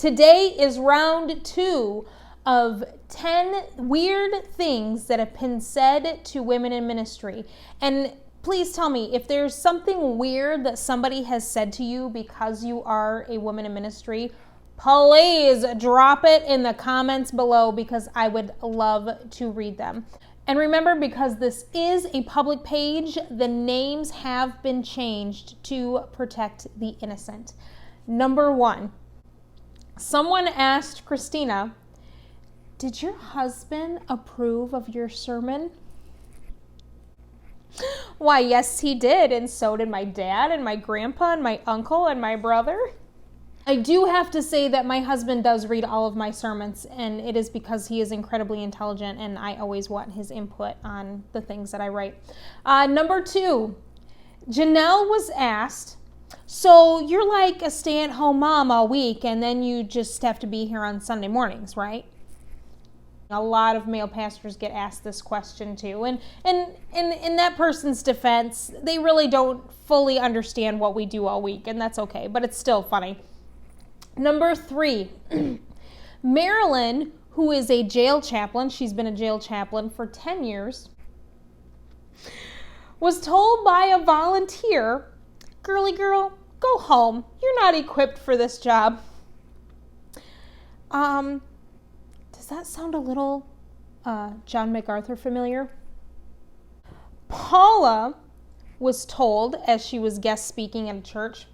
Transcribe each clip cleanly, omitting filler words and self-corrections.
Today is round 2 of 10 weird things that have been said to women in ministry. And please tell me if there's something weird that somebody has said to you because you are a woman in ministry. Please drop it in the comments below because I would love to read them. And remember, because this is a public page, the names have been changed to protect the innocent. Number 1, someone asked Christina, "Did your husband approve of your sermon?" Why, yes, he did, and so did my dad and my grandpa and my uncle and my brother. I do have to say that my husband does read all of my sermons, and it is because he is incredibly intelligent, and I always want his input on the things that I write. Number 2, Janelle was asked, "So you're like a stay-at-home mom all week, and then you just have to be here on Sunday mornings, right?" A lot of male pastors get asked this question too, and in that person's defense, they really don't fully understand what we do all week, and that's okay, but it's still funny. Number 3, Marilyn, who is a jail chaplain, she's been a jail chaplain for 10 years, was told by a volunteer, "Girly girl, go home. You're not equipped for this job." Does that sound a little John MacArthur familiar? Paula was told, as she was guest speaking at a church,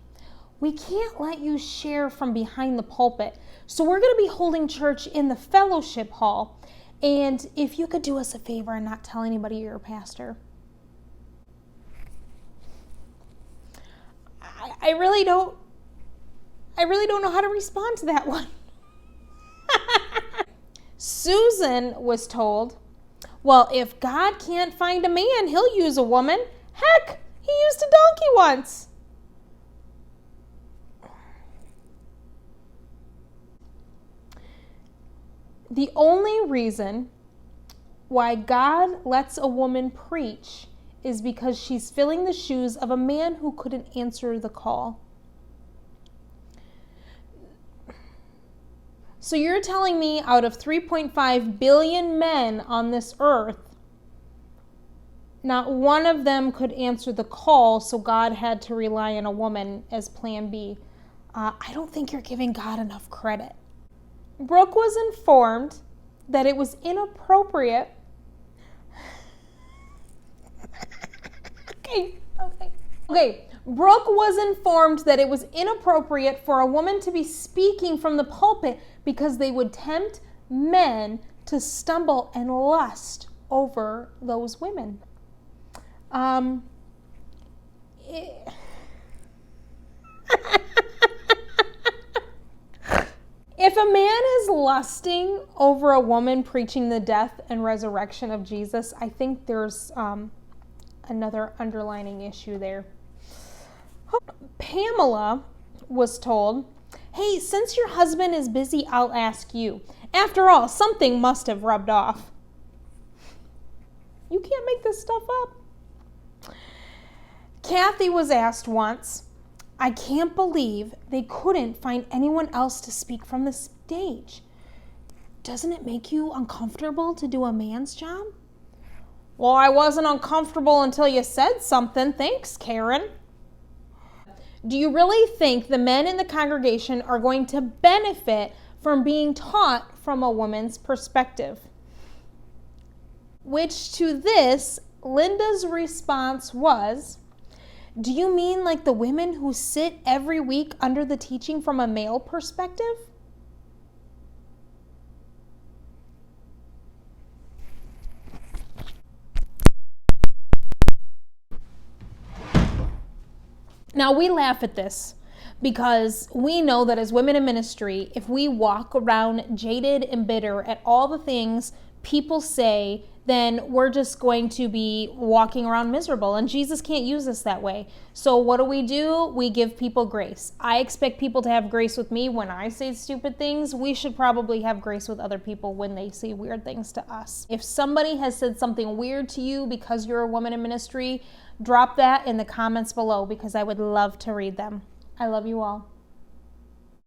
"We can't let you share from behind the pulpit, so we're going to be holding church in the fellowship hall. And if you could do us a favor and not tell anybody you're a pastor." I really don't know how to respond to that one. Susan was told, "Well, if God can't find a man, he'll use a woman. Heck, he used a donkey once." The only reason why God lets a woman preach is because she's filling the shoes of a man who couldn't answer the call. So you're telling me out of 3.5 billion men on this earth, not one of them could answer the call, so God had to rely on a woman as plan B. I don't think you're giving God enough credit. Brooke was informed that it was inappropriate. Okay. Brooke was informed that it was inappropriate for a woman to be speaking from the pulpit because they would tempt men to stumble and lust over those women. If a man is lusting over a woman preaching the death and resurrection of Jesus, I think there's another underlining issue there. Pamela was told, "Hey, since your husband is busy, I'll ask you. After all, something must have rubbed off." You can't make this stuff up. Kathy was asked once, "I can't believe they couldn't find anyone else to speak from the stage. Doesn't it make you uncomfortable to do a man's job?" "Well, I wasn't uncomfortable until you said something. Thanks, Karen." Do you really think the men in the congregation are going to benefit from being taught from a woman's perspective? Which to this, Linda's response was, "Do you mean like the women who sit every week under the teaching from a male perspective?" Now, we laugh at this because we know that as women in ministry, if we walk around jaded and bitter at all the things people say, then we're just going to be walking around miserable, and Jesus can't use us that way. So what do? We give people grace. I expect people to have grace with me when I say stupid things. We should probably have grace with other people when they say weird things to us. If somebody has said something weird to you because you're a woman in ministry, drop that in the comments below because I would love to read them. I love you all.